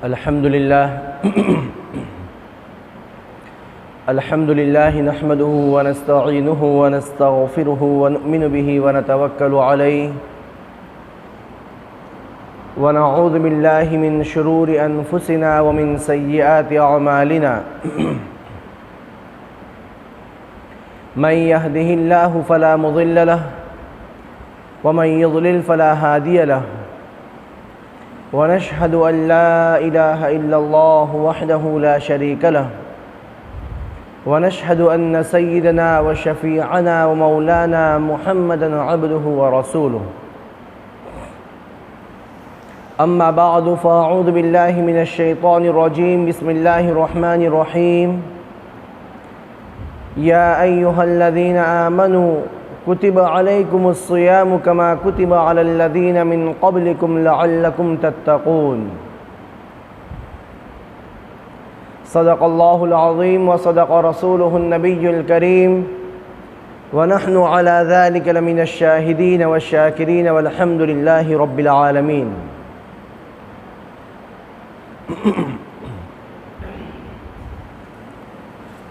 الحمد لله نحمده ونستعينه ونستغفره ونؤمن به ونتوكل عليه ونعوذ بالله من شرور أنفسنا ومن سيئات أعمالنا من يهده الله فلا مضل له ومن يضلل فلا هادي له ونشهد أن لا إله إلا الله وحده لا شريك له ونشهد أن سيدنا وشفيعنا ومولانا محمدا عبده ورسوله أما بعد فأعوذ بالله من الشيطان الرجيم بسم الله الرحمن الرحيم يا أيها الذين آمنوا كتب عليكم الصيام كما كتب على الذين من قبلكم لعلكم تتقون صدق الله العظيم وصدق رسوله النبي الكريم ونحن على ذلك لمن الشاهدين والشاكرين والحمد لله رب العالمين.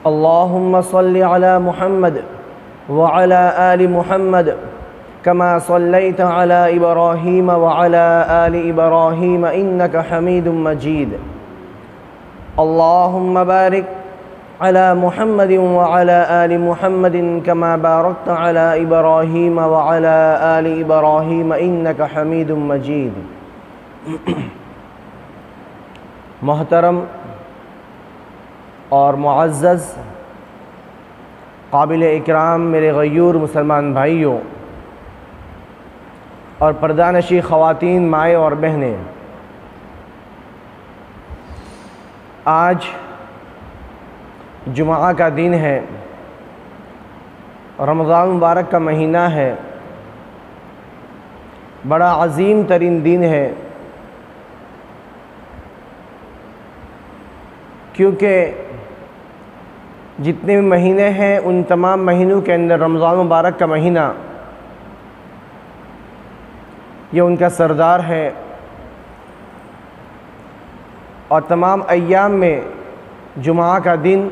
اللهم صل على محمد وعلى آل محمد كما صليت على إبراهيم وعلى آل إبراهيم إنك حميد مجيد. اللهم بارك على محمد وعلى آل محمد كما باركت على إبراهيم وعلى آل إبراهيم إنك حميد مجيد. محترم اور معزز قابل اکرام میرے غیور مسلمان بھائیوں اور پردہ نشین خواتین، مائیں اور بہنیں، آج جمعہ کا دن ہے، رمضان مبارک کا مہینہ ہے، بڑا عظیم ترین دن ہے، کیونکہ جتنے بھی مہینے ہیں ان تمام مہینوں کے اندر رمضان مبارک کا مہینہ یہ ان کا سردار ہے، اور تمام ایام میں جمعہ کا دن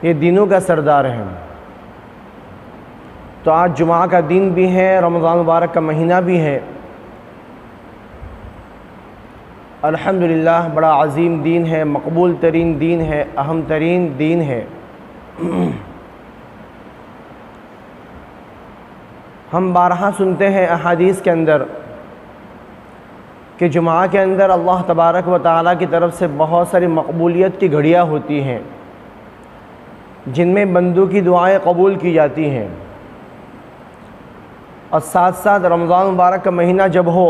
یہ دنوں کا سردار ہے. تو آج جمعہ کا دن بھی ہے، رمضان مبارک کا مہینہ بھی ہے. الحمدللہ بڑا عظیم دین ہے، مقبول ترین دین ہے، اہم ترین دین ہے. ہم بارہا سنتے ہیں احادیث کے اندر کہ جمعہ کے اندر اللہ تبارک و تعالیٰ کی طرف سے بہت ساری مقبولیت کی گھڑیاں ہوتی ہیں جن میں بندوں کی دعائیں قبول کی جاتی ہیں. اور ساتھ ساتھ رمضان مبارک کا مہینہ جب ہو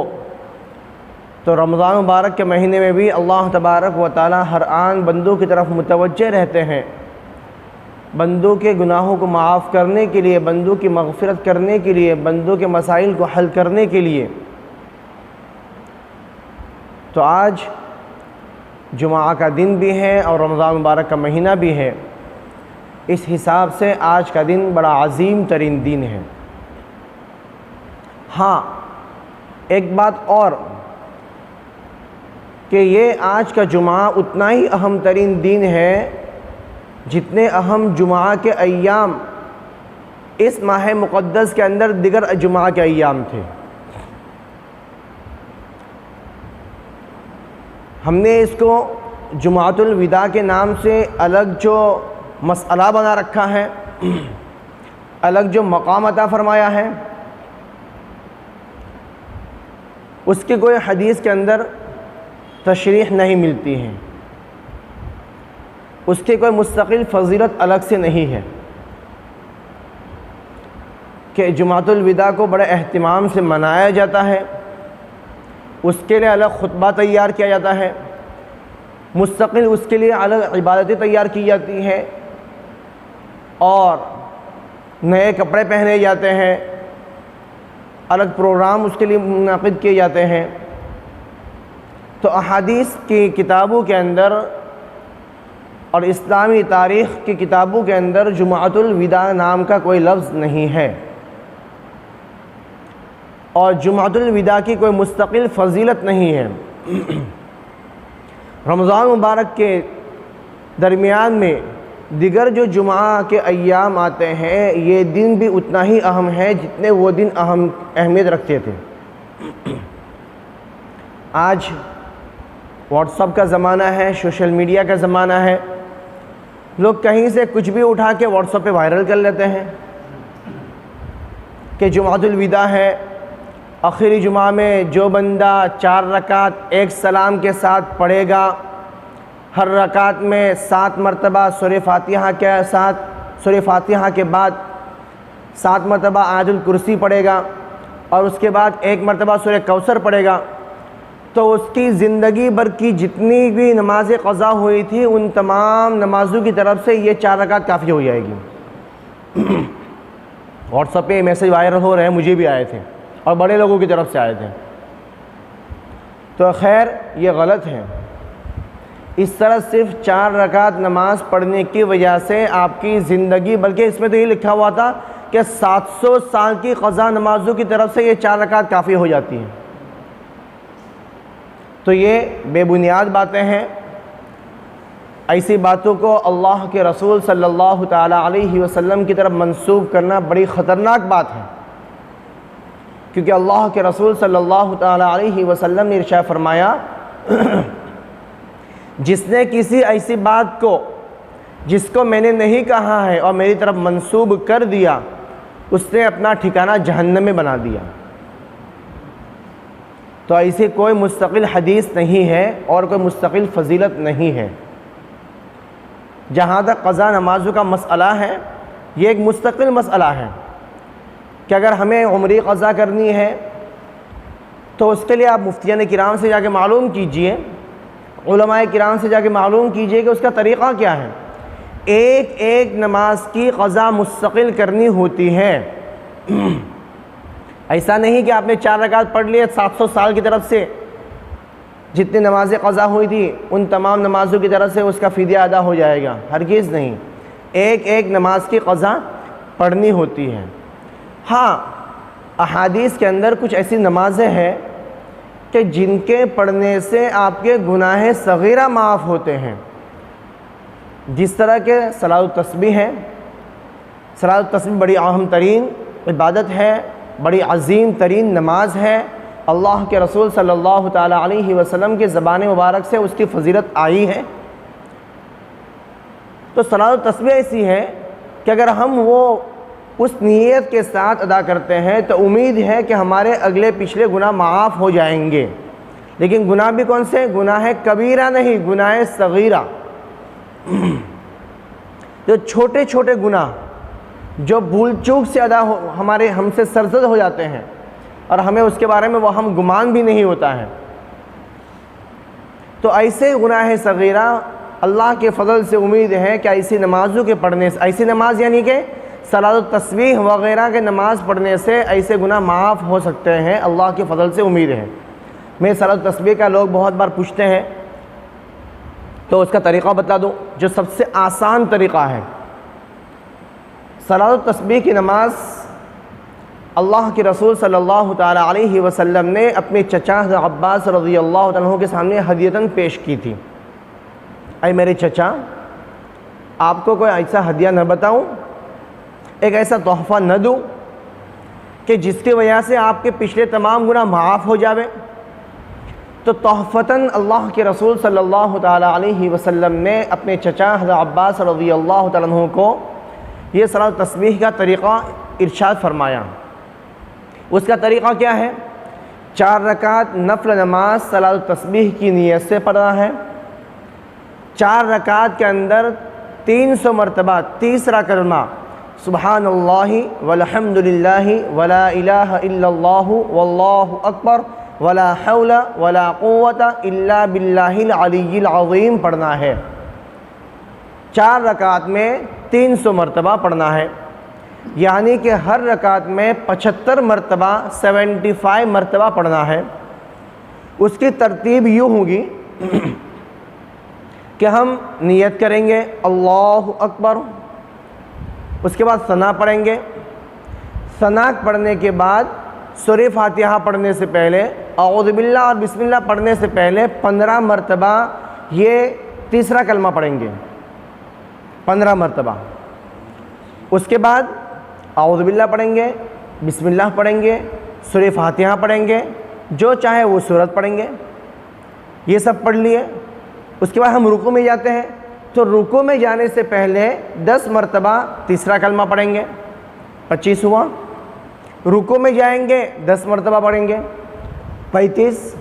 تو رمضان مبارک کے مہینے میں بھی اللہ تبارک و تعالیٰ ہر آن بندوں کی طرف متوجہ رہتے ہیں، بندوں کے گناہوں کو معاف کرنے کے لیے، بندوں کی مغفرت کرنے کے لیے، بندوں کے مسائل کو حل کرنے کے لیے. تو آج جمعہ کا دن بھی ہے اور رمضان مبارک کا مہینہ بھی ہے، اس حساب سے آج کا دن بڑا عظیم ترین دن ہے. ہاں، ایک بات اور کہ یہ آج کا جمعہ اتنا ہی اہم ترین دن ہے جتنے اہم جمعہ کے ایام اس ماہ مقدس کے اندر دیگر جمعہ کے ایام تھے. ہم نے اس کو جمعۃ الوداع کے نام سے الگ جو مسئلہ بنا رکھا ہے، الگ جو مقام عطا فرمایا ہے، اس کی کوئی حدیث کے اندر تشریح نہیں ملتی ہے، اس کی کوئی مستقل فضیلت الگ سے نہیں ہے کہ جمعۃ الوداع کو بڑے اہتمام سے منایا جاتا ہے، اس کے لیے الگ خطبہ تیار کیا جاتا ہے، مستقل اس کے لیے الگ عبادتیں تیار کی جاتی ہیں، اور نئے کپڑے پہنے جاتے ہیں، الگ پروگرام اس کے لیے منعقد کیے جاتے ہیں. تو احادیث کی کتابوں کے اندر اور اسلامی تاریخ کی کتابوں کے اندر جمعۃ الوداع نام کا کوئی لفظ نہیں ہے، اور جمعۃ الوداع کی کوئی مستقل فضیلت نہیں ہے. رمضان مبارک کے درمیان میں دیگر جو جمعہ کے ایام آتے ہیں یہ دن بھی اتنا ہی اہم ہے جتنے وہ دن اہمیت رکھتے تھے۔ آج واٹس ایپ کا زمانہ ہے، سوشل میڈیا کا زمانہ ہے، لوگ کہیں سے کچھ بھی اٹھا کے واٹس ایپ پہ وائرل کر لیتے ہیں کہ جمعۃ الوداع ہے، آخری جمعہ میں جو بندہ 4 رکعت ایک سلام کے ساتھ پڑھے گا، ہر رکعت میں 7 مرتبہ سورہ فاتحہ کے ساتھ، سورہ فاتحہ کے بعد 7 مرتبہ آیت الکرسی پڑھے گا اور اس کے بعد 1 مرتبہ سورہ کوثر پڑھے گا، تو اس کی زندگی بھر کی جتنی بھی نمازیں قضا ہوئی تھی ان تمام نمازوں کی طرف سے یہ 4 رکعت کافی ہو جائے گی۔ واٹس ایپ پہ میسج وائرل ہو رہے ہیں، مجھے بھی آئے تھے اور بڑے لوگوں کی طرف سے آئے تھے، تو خیر یہ غلط ہے۔ اس طرح صرف 4 رکعت نماز پڑھنے کی وجہ سے آپ کی زندگی، بلکہ اس میں تو یہ لکھا ہوا تھا کہ 700 سال کی قضا نمازوں کی طرف سے یہ 4 رکعت کافی ہو جاتی ہیں، تو یہ بے بنیاد باتیں ہیں۔ ایسی باتوں کو اللہ کے رسول صلی اللہ تعالیٰ علیہ وسلم کی طرف منسوب کرنا بڑی خطرناک بات ہے، کیونکہ اللہ کے رسول صلی اللہ تعالیٰ علیہ وسلم نے ارشاد فرمایا جس نے کسی ایسی بات کو جس کو میں نے نہیں کہا ہے اور میری طرف منسوب کر دیا، اس نے اپنا ٹھکانہ جہنم میں بنا دیا۔ تو ایسی کوئی مستقل حدیث نہیں ہے اور کوئی مستقل فضیلت نہیں ہے۔ جہاں تک قضا نمازوں کا مسئلہ ہے، یہ ایک مستقل مسئلہ ہے کہ اگر ہمیں عمری قضا کرنی ہے تو اس کے لیے آپ مفتیان کرام سے جا کے معلوم کیجئے، علماء کرام سے جا کے معلوم کیجئے کہ اس کا طریقہ کیا ہے۔ ایک ایک نماز کی قضا مستقل کرنی ہوتی ہے، ایسا نہیں کہ آپ نے 4 رکعت پڑھ لیے 700 سال کی طرف سے جتنی نمازیں قضا ہوئی تھی ان تمام نمازوں کی طرف سے اس کا فدیہ ادا ہو جائے گا، ہرگز نہیں۔ ایک ایک نماز کی قضا پڑھنی ہوتی ہے۔ ہاں، احادیث کے اندر کچھ ایسی نمازیں ہیں کہ جن کے پڑھنے سے آپ کے گناہ صغیرہ معاف ہوتے ہیں، جس طرح کہ صلاۃ التسبیح ہے۔ صلاۃ التسبیح بڑی اہم ترین عبادت ہے، بڑی عظیم ترین نماز ہے، اللہ کے رسول صلی اللہ تعالیٰ علیہ وسلم کی زبان مبارک سے اس کی فضیلت آئی ہے۔ تو صلاۃ التسبیح ایسی ہے کہ اگر ہم وہ اس نیت کے ساتھ ادا کرتے ہیں تو امید ہے کہ ہمارے اگلے پچھلے گناہ معاف ہو جائیں گے، لیکن گناہ بھی کون سے؟ گناہ کبیرہ نہیں، گناہ صغیرہ، جو چھوٹے چھوٹے گناہ جو بھول چوک سے ہم سے سرزد ہو جاتے ہیں اور ہمیں اس کے بارے میں وہ ہم گمان بھی نہیں ہوتا ہے، تو ایسے گناہ صغیرہ اللہ کے فضل سے امید ہے کہ ایسی نمازوں کے پڑھنے سے، ایسی نماز یعنی کہ صلاۃ التسبیح وغیرہ کے نماز پڑھنے سے ایسے گناہ معاف ہو سکتے ہیں، اللہ کے فضل سے امید ہے۔ میں صلاۃ التسبیح کا لوگ بہت بار پوچھتے ہیں تو اس کا طریقہ بتا دوں، جو سب سے آسان طریقہ ہے۔ صلاۃ التسبیح کی نماز اللہ کے رسول صلی اللہ تعالیٰ علیہ وسلم نے اپنے چچا حضرت عباس رضی اللہ عنہ کے سامنے ہدیتاً پیش کی تھی۔ اے میرے چچا، آپ کو کوئی ایسا ہدیہ نہ بتاؤں، ایک ایسا تحفہ نہ دوں کہ جس کی وجہ سے آپ کے پچھلے تمام گناہ معاف ہو جاوے؟ تو تحفتاً اللہ کے رسول صلی اللہ تعالیٰ علیہ وسلم نے اپنے چچا حضرت عباس رضی اللہ تعالیٰ عنہ کو یہ صلاۃ التسبیح کا طریقہ ارشاد فرمایا۔ اس کا طریقہ کیا ہے؟ 4 رکعت نفل نماز صلاۃ التسبیح کی نیت سے پڑھنا ہے۔ 4 رکعت کے اندر 300 مرتبہ تیسرا کلمہ سبحان اللہ والحمد للہ ولا الہ الا اللہ واللہ اکبر ولا حول ولا قوت الا باللہ العلی العظیم پڑھنا ہے۔ 4 رکعت میں 300 مرتبہ پڑھنا ہے، یعنی کہ ہر رکعت میں 75 مرتبہ 75 مرتبہ پڑھنا ہے۔ اس کی ترتیب یوں ہوگی کہ ہم نیت کریں گے اللہ اکبر، اس کے بعد ثنا پڑھیں گے، ثنا پڑھنے کے بعد سورہ فاتحہ پڑھنے سے پہلے اعوذ باللہ اور بسم اللہ پڑھنے سے پہلے 15 مرتبہ یہ تیسرا کلمہ پڑھیں گے 15 مرتبہ، اس کے بعد اعوذ باللہ پڑھیں گے، بسم اللہ پڑھیں گے، سورہ فاتحہ پڑھیں گے، جو چاہے وہ سورت پڑھیں گے، یہ سب پڑھ لیے۔ اس کے بعد ہم رکوع میں جاتے ہیں، تو رکوع میں جانے سے پہلے 10 مرتبہ تیسرا کلمہ پڑھیں گے، 25 ہوا۔ رکوع میں جائیں گے 10 مرتبہ پڑھیں گے، 35۔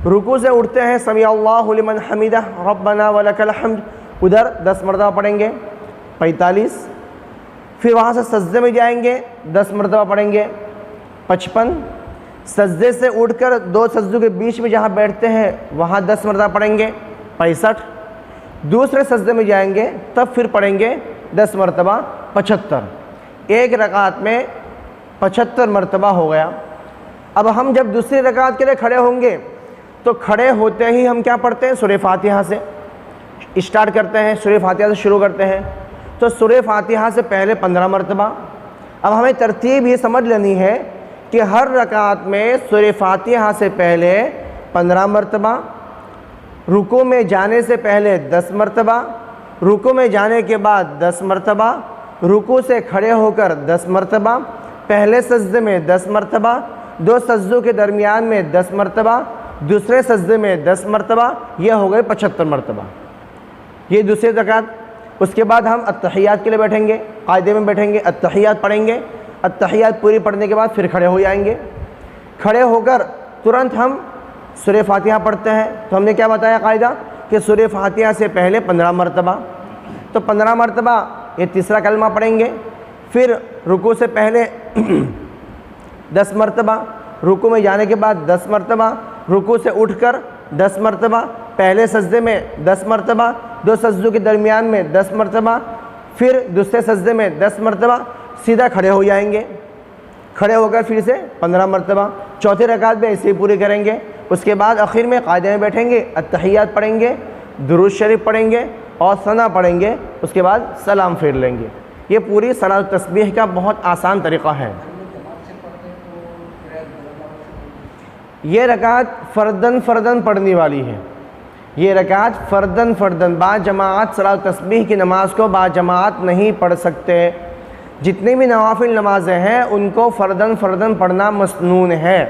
رکوع سے اٹھتے ہیں سمیع اللہ لمن حمیدہ ربنا ولک الحمد، ادھر 10 مرتبہ پڑھیں گے، 45۔ پھر وہاں سے سجدے میں جائیں گے 10 مرتبہ پڑھیں گے، 55۔ سجدے سے اٹھ کر 2 سجدوں کے بیچ میں جہاں بیٹھتے ہیں وہاں 10 مرتبہ پڑھیں گے، 65۔ دوسرے سجدے میں جائیں گے تب پھر پڑھیں گے 10 مرتبہ، 75۔ ایک رکعت میں 75 مرتبہ ہو گیا۔ اب ہم جب دوسری رکعت کے لیے کھڑے ہوں گے تو کھڑے ہوتے ہی ہم کیا پڑھتے ہیں؟ سورہ فاتحہ سے اسٹارٹ کرتے ہیں، سورہ فاتحہ سے شروع کرتے ہیں۔ تو سورہ فاتحہ سے پہلے 15 مرتبہ۔ اب ہمیں ترتیب یہ سمجھ لینی ہے کہ ہر رکعت میں سورہ فاتحہ سے پہلے 15 مرتبہ، رکوع میں جانے سے پہلے 10 مرتبہ، رکوع میں جانے کے بعد 10 مرتبہ، رکوع سے کھڑے ہو کر 10 مرتبہ، پہلے سجدے میں 10 مرتبہ، 2 سجدوں کے درمیان میں 10 مرتبہ، دوسرے سجدے میں 10 مرتبہ، یہ ہو گئے 75 مرتبہ۔ یہ دوسری رکعت۔ اس کے بعد ہم التحیات کے لیے بیٹھیں گے، قاعدے میں بیٹھیں گے، التحیات پڑھیں گے۔ التحیات پوری پڑھنے کے بعد پھر کھڑے ہو جائیں گے۔ کھڑے ہو کر ترنت ہم سورہ فاتحہ پڑھتے ہیں۔ تو ہم نے کیا بتایا قاعدہ کہ سورہ فاتحہ سے پہلے 15 مرتبہ، تو 15 مرتبہ یہ تیسرا کلمہ پڑھیں گے۔ پھر رکوع سے پہلے 10 مرتبہ، رکوع میں جانے کے بعد 10 مرتبہ، رکوع سے اٹھ کر 10 مرتبہ، پہلے سجدے میں 10 مرتبہ، 2 سجدوں کے درمیان میں 10 مرتبہ، پھر دوسرے سجدے میں 10 مرتبہ، سیدھا کھڑے ہو جائیں گے۔ کھڑے ہو کر پھر سے 15 مرتبہ، چوتھی رکعت میں ایسے ہی پوری کریں گے۔ اس کے بعد آخر میں قاعدے میں بیٹھیں گے، التحیات پڑھیں گے، درود شریف پڑھیں گے اور ثنا پڑھیں گے، اس کے بعد سلام پھیر لیں گے۔ یہ پوری صلاۃ التسبیح کا بہت آسان طریقہ ہے۔ یہ رکعت فرداً پڑھنے والی ہے، یہ رکعت فرداً با جماعت صلاۃ التسبیح کی نماز کو با جماعت نہیں پڑھ سکتے۔ جتنی بھی نوافل نمازیں ہیں ان کو فرداً پڑھنا مسنون ہے،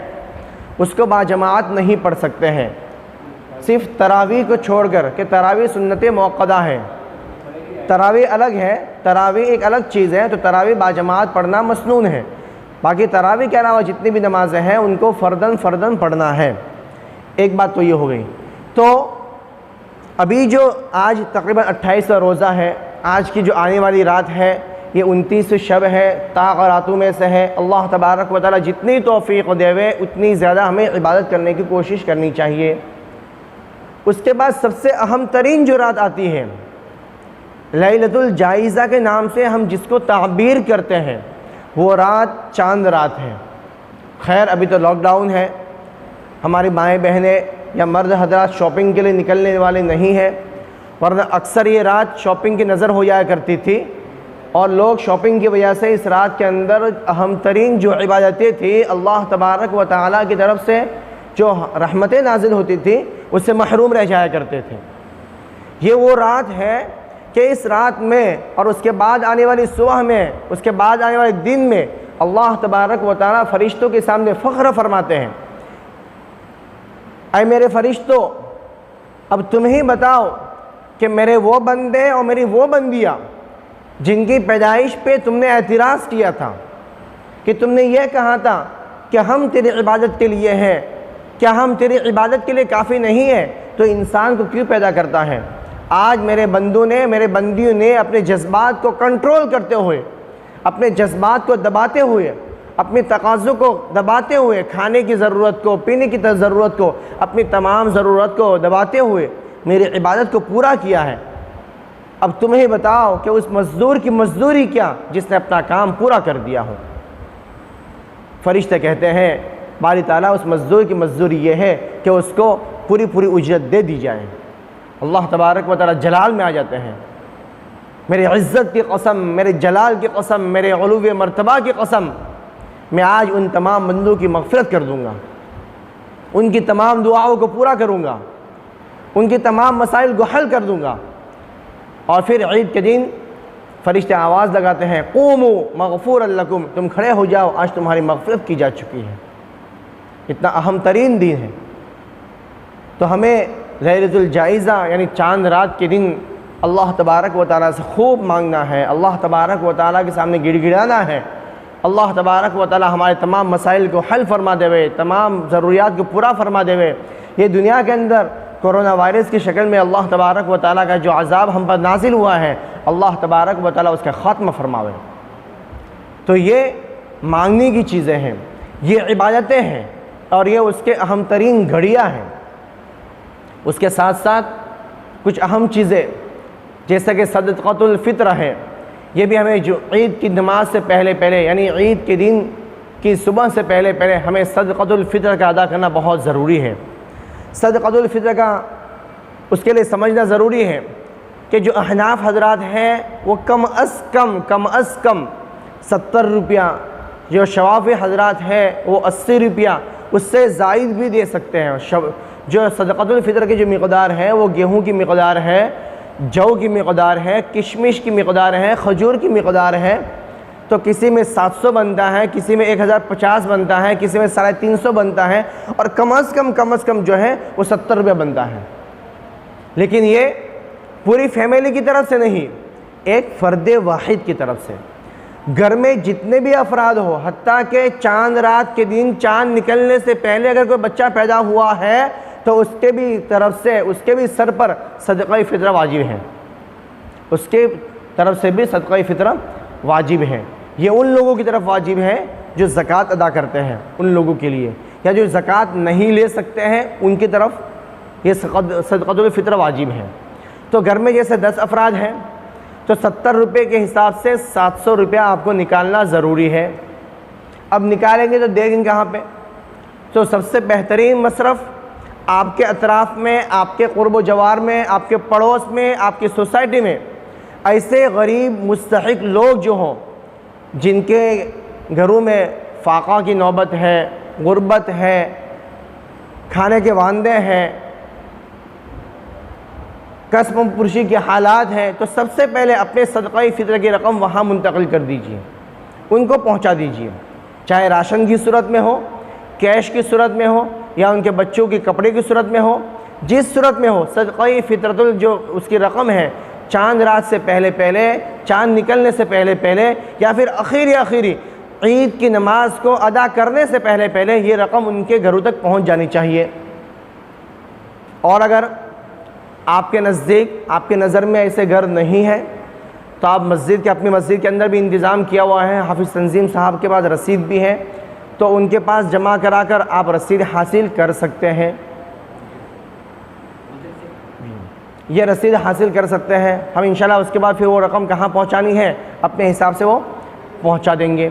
اس کو با جماعت نہیں پڑھ سکتے ہیں، صرف تراویح کو چھوڑ کر، کہ تراویح سنت موقدہ ہے، تراویح الگ ہے، تراویح ایک الگ چیز ہے، تو تراویح با جماعت پڑھنا مسنون ہے۔ باقی تراویح کے علاوہ جتنی بھی نمازیں ہیں ان کو فرداً پڑھنا ہے۔ ایک بات تو یہ ہو گئی۔ تو ابھی جو آج تقریباً 28واں روزہ ہے، آج کی جو آنے والی رات ہے یہ 29 شب ہے، طاق راتوں میں سے ہے۔ اللہ تبارک و تعالی جتنی توفیق دے اتنی زیادہ ہمیں عبادت کرنے کی کوشش کرنی چاہیے۔ اس کے بعد سب سے اہم ترین جو رات آتی ہے لیلۃ الجائزہ کے نام سے ہم جس کو تعبیر کرتے ہیں، وہ رات چاند رات ہے۔ خیر ابھی تو لاک ڈاؤن ہے، ہماری مائیں بہنیں یا مرد حضرات شاپنگ کے لیے نکلنے والے نہیں ہیں، ورنہ اکثر یہ رات شاپنگ کی نظر ہو جایا کرتی تھی، اور لوگ شاپنگ کی وجہ سے اس رات کے اندر اہم ترین جو عبادتیں تھیں اللہ تبارک و تعالیٰ کی طرف سے جو رحمتیں نازل ہوتی تھیں اس سے محروم رہ جایا کرتے تھے۔ یہ وہ رات ہے کہ اس رات میں اور اس کے بعد آنے والی صبح میں، اس کے بعد آنے والے دن میں اللہ تبارک و تعالیٰ فرشتوں کے سامنے فخر فرماتے ہیں، اے میرے فرشتوں اب تم ہی بتاؤ کہ میرے وہ بندے اور میری وہ بندیاں جن کی پیدائش پہ تم نے اعتراض کیا تھا، کہ تم نے یہ کہا تھا کہ ہم تیری عبادت کے لیے ہیں، کیا ہم تیری عبادت کے لیے کافی نہیں ہیں، تو انسان کو کیوں پیدا کرتا ہے؟ آج میرے بندوں نے، میرے بندیوں نے اپنے جذبات کو کنٹرول کرتے ہوئے، اپنے جذبات کو دباتے ہوئے، اپنے تقاضوں کو دباتے ہوئے، کھانے کی ضرورت کو، پینے کی ضرورت کو، اپنی تمام ضرورت کو دباتے ہوئے میری عبادت کو پورا کیا ہے۔ اب تمہیں بتاؤ کہ اس مزدور کی مزدوری کیا جس نے اپنا کام پورا کر دیا ہو۔ فرشتے کہتے ہیں باری تعالیٰ اس مزدور کی مزدوری یہ ہے کہ اس کو پوری اجرت دے دی جائے۔ اللہ تبارک و تعالیٰ جلال میں آ جاتے ہیں، میرے عزت کی قسم، میرے جلال کی قسم، میرے علو مرتبہ کی قسم، میں آج ان تمام بندوں کی مغفرت کر دوں گا، ان کی تمام دعاؤں کو پورا کروں گا۔ ان کی تمام مسائل کو حل کر دوں گا۔ اور پھر عید کے دن فرشتے آواز لگاتے ہیں قوموا مغفورا لکم، تم کھڑے ہو جاؤ، آج تمہاری مغفرت کی جا چکی ہے۔ اتنا اہم ترین دن ہے، تو ہمیں لیلۃ الجائزہ یعنی چاند رات کے دن اللہ تبارک و تعالیٰ سے خوب مانگنا ہے، اللہ تبارک و تعالیٰ کے سامنے گڑ گڑانا ہے۔ اللہ تبارک و تعالیٰ ہمارے تمام مسائل کو حل فرما دے وے، تمام ضروریات کو پورا فرما دے وے۔ یہ دنیا کے اندر کرونا وائرس کی شکل میں اللہ تبارک و تعالیٰ کا جو عذاب ہم پر نازل ہوا ہے، اللہ تبارک و تعالیٰ اس کا خاتمہ فرماوے۔ تو یہ مانگنے کی چیزیں ہیں، یہ عبادتیں ہیں، اور یہ اس کے اہم ترین گھڑیاں ہیں۔ اس کے ساتھ ساتھ کچھ اہم چیزیں جیسا کہ صدقۃ الفطر ہے، یہ بھی ہمیں جو عید کی نماز سے پہلے یعنی عید کے دن کی صبح سے پہلے ہمیں صدقۃ الفطر کا ادا کرنا بہت ضروری ہے۔ صدقۃ الفطر کا اس کے لیے سمجھنا ضروری ہے کہ جو احناف حضرات ہیں وہ کم از کم 70 روپیہ، جو شوافی حضرات ہیں وہ 80 روپیہ، اس سے زائد بھی دے سکتے ہیں۔ جو صدقۃ الفطر کی جو مقدار ہے وہ گیہوں کی مقدار ہے، جو کی مقدار ہے، کشمش کی مقدار ہے، کھجور کی مقدار ہے، تو کسی میں 700 بنتا ہے، کسی میں 1050 بنتا ہے، کسی میں 350 بنتا ہے، اور کم از کم جو ہے وہ 70 روپے بنتا ہے۔ لیکن یہ پوری فیملی کی طرف سے نہیں، ایک فرد واحد کی طرف سے۔ گھر میں جتنے بھی افراد ہو، حتیٰ کہ چاند رات کے دن چاند نکلنے سے پہلے اگر کوئی بچہ پیدا ہوا ہے تو اس کے بھی طرف سے، اس کے بھی سر پر صدقہ فطرہ واجب ہے، اس کے طرف سے بھی صدقہ فطرہ واجب ہے۔ یہ ان لوگوں کی طرف واجب ہے جو زکوٰۃ ادا کرتے ہیں، ان لوگوں کے لیے، یا جو زکوٰۃ نہیں لے سکتے ہیں ان کی طرف یہ صدقۃ الفطر واجب ہے۔ تو گھر میں جیسے 10 افراد ہیں تو 70 روپے کے حساب سے 700 روپیہ آپ کو نکالنا ضروری ہے۔ اب نکالیں گے تو دیں گے کہاں پہ؟ تو سب سے بہترین مصرف آپ کے اطراف میں، آپ کے قرب و جوار میں، آپ کے پڑوس میں، آپ کی سوسائٹی میں ایسے غریب مستحق لوگ جو ہوں، جن کے گھروں میں فاقہ کی نوبت ہے، غربت ہے، کھانے کے وعدے ہیں، کسب پرشی کے حالات ہیں، تو سب سے پہلے اپنے صدقہ فطر کی رقم وہاں منتقل کر دیجئے، ان کو پہنچا دیجئے، چاہے راشن کی صورت میں ہو، کیش کی صورت میں ہو، یا ان کے بچوں کی کپڑے کی صورت میں ہو، جس صورت میں ہو۔ صدقہ فطرۃ جو اس کی رقم ہے، چاند رات سے پہلے، چاند نکلنے سے پہلے، یا پھر آخری عید کی نماز کو ادا کرنے سے پہلے یہ رقم ان کے گھروں تک پہنچ جانی چاہیے۔ اور اگر آپ کے نزدیک، آپ کے نظر میں ایسے گھر نہیں ہے تو آپ اپنی مسجد کے اندر بھی انتظام کیا ہوا ہے، حافظ تنظیم صاحب کے پاس رسید بھی ہے، تو ان کے پاس جمع کرا کر آپ رسید حاصل کر سکتے ہیں، یہ رسید حاصل کر سکتے ہیں۔ ہم انشاءاللہ اس کے بعد پھر وہ رقم کہاں پہنچانی ہے اپنے حساب سے وہ پہنچا دیں گے۔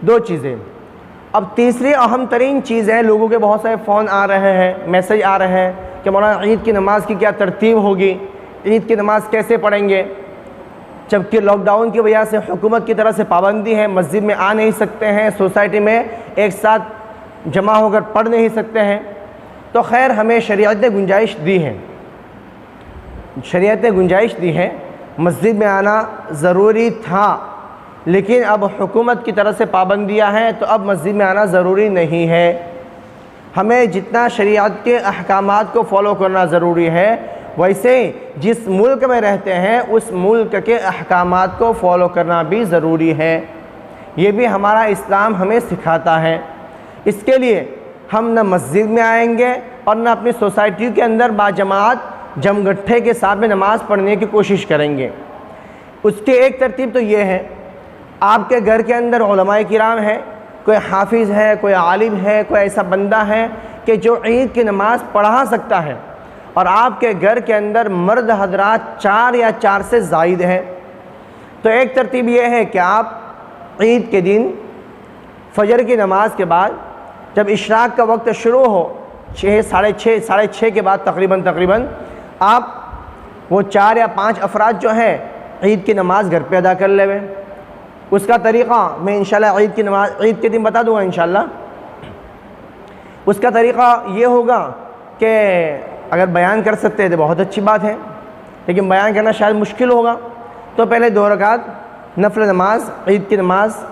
2 چیزیں۔ اب تیسری اہم ترین چیز ہے، لوگوں کے بہت سارے فون آ رہے ہیں، میسج آ رہے ہیں کہ مولانا عید کی نماز کی کیا ترتیب ہوگی، عید کی نماز کیسے پڑھیں گے؟ جبکہ لاک ڈاؤن کی وجہ سے حکومت کی طرف سے پابندی ہے، مسجد میں آ نہیں سکتے ہیں، سوسائٹی میں ایک ساتھ جمع ہو کر پڑھ نہیں سکتے ہیں، تو خیر ہمیں شریعت نے گنجائش دی ہے، مسجد میں آنا ضروری تھا، لیکن اب حکومت کی طرف سے پابندیاں ہیں تو اب مسجد میں آنا ضروری نہیں ہے۔ ہمیں جتنا شریعت کے احکامات کو فالو کرنا ضروری ہے، ویسے جس ملک میں رہتے ہیں اس ملک کے احکامات کو فالو کرنا بھی ضروری ہے۔ یہ بھی ہمارا اسلام ہمیں سکھاتا ہے۔ اس کے لیے ہم نہ مسجد میں آئیں گے اور نہ اپنی سوسائٹی کے اندر باجماعت جمگٹھے کے ساتھ میں نماز پڑھنے کی کوشش کریں گے۔ اس کی ایک ترتیب تو یہ ہے، آپ کے گھر کے اندر علماء کرام ہیں، کوئی حافظ ہے، کوئی عالم ہے، کوئی ایسا بندہ ہے کہ جو عید کی نماز پڑھا سکتا ہے، اور آپ کے گھر کے اندر مرد حضرات 4 یا 4 سے زائد ہیں، تو ایک ترتیب یہ ہے کہ آپ عید کے دن فجر کی نماز کے بعد جب اشراق کا وقت شروع ہو 6 ساڑھے 6 کے بعد تقریباً آپ وہ 4 یا 5 افراد جو ہیں عید کی نماز گھر پہ ادا کر لیں۔ اس کا طریقہ میں انشاءاللہ عید کے دن بتا دوں گا انشاءاللہ۔ اس کا طریقہ یہ ہوگا کہ کہ اگر بیان کر سکتے ہیں تو بہت اچھی بات ہے، لیکن بیان کرنا شاید مشکل ہوگا، تو پہلے 2 رکعت نفل نماز عید کی نماز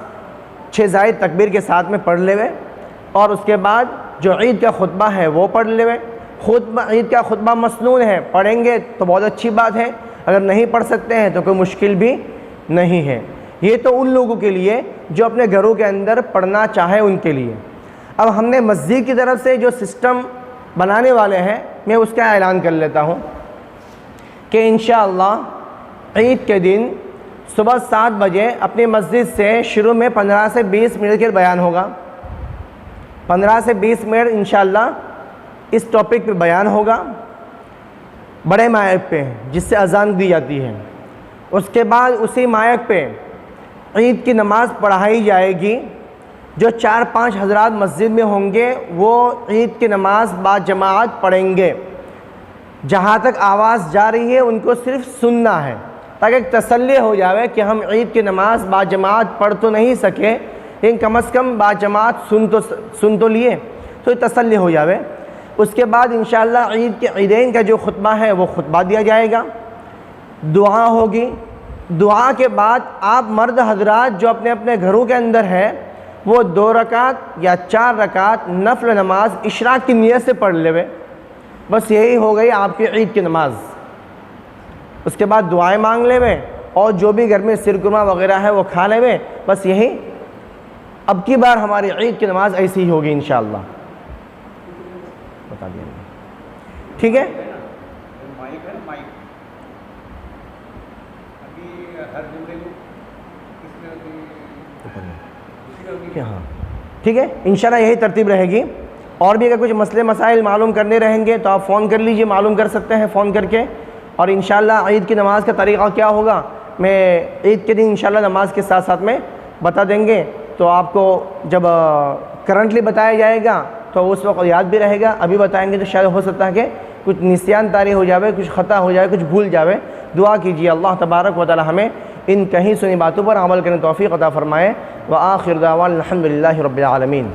6 زائد تکبیر کے ساتھ میں پڑھ لے، اور اس کے بعد جو عید کا خطبہ ہے وہ پڑھ لے۔ عید کا خطبہ مسنون ہے، پڑھیں گے تو بہت اچھی بات ہے، اگر نہیں پڑھ سکتے ہیں تو کوئی مشکل بھی نہیں ہے۔ یہ تو ان لوگوں کے لیے جو اپنے گھروں کے اندر پڑھنا چاہے ان کے لیے۔ اب ہم نے مسجد کی طرف سے جو سسٹم بنانے والے ہیں، میں اس کا اعلان کر لیتا ہوں کہ انشاءاللہ عید کے دن صبح 7 بجے اپنی مسجد سے شروع میں 15 سے 20 منٹ کے بیان ہوگا، 15 سے 20 منٹ انشاءاللہ اس ٹاپک پہ بیان ہوگا بڑے مائک پہ، جس سے اذان دی جاتی ہے۔ اس کے بعد اسی مائک پہ عید کی نماز پڑھائی جائے گی۔ جو 4-5 حضرات مسجد میں ہوں گے وہ عید کی نماز با جماعت پڑھیں گے۔ جہاں تک آواز جا رہی ہے ان کو صرف سننا ہے، تاکہ ایک تسلی ہو جاوے کہ ہم عید کی نماز با جماعت پڑھ تو نہیں سکے، لیکن کم از کم با جماعت سن تو لیے، تو یہ تسلی ہو جاوے۔ اس کے بعد انشاءاللہ عید کے عیدین کا جو خطبہ ہے وہ خطبہ دیا جائے گا، دعا ہوگی۔ دعا کے بعد آپ مرد حضرات جو اپنے اپنے گھروں کے اندر ہے وہ 2 رکعت یا 4 رکعت نفل نماز اشراق کی نیت سے پڑھ لے، بس یہی ہو گئی آپ کی عید کی نماز۔ اس کے بعد دعائیں مانگ لے اور جو بھی گھر میں سرکرما وغیرہ ہے وہ کھا لے، بس یہی اب کی بار ہماری عید کی نماز ایسی ہی ہوگی انشاءاللہ۔ بتا دیا ٹھیک ہے؟ ہاں ٹھیک ہے، انشاءاللہ یہی ترتیب رہے گی۔ اور بھی اگر کچھ مسئلے مسائل معلوم کرنے رہیں گے تو آپ فون کر لیجئے، معلوم کر سکتے ہیں فون کر کے۔ اور انشاءاللہ عید کی نماز کا طریقہ کیا ہوگا میں عید کے دن انشاءاللہ نماز کے ساتھ ساتھ میں بتا دیں گے، تو آپ کو جب کرنٹلی بتایا جائے گا تو اس وقت یاد بھی رہے گا، ابھی بتائیں گے تو شاید ہو سکتا ہے کہ کچھ نسیان طاری ہو جاوے، کچھ خطا ہو جائے، کچھ بھول جاوے۔ دعا کیجیے اللہ تبارک و تعالی ہمیں ان کہیں سنی باتوں پر عمل کرنے توفیق عطا فرمائے۔ وآخر دعوانا الحمدللہ رب العالمین۔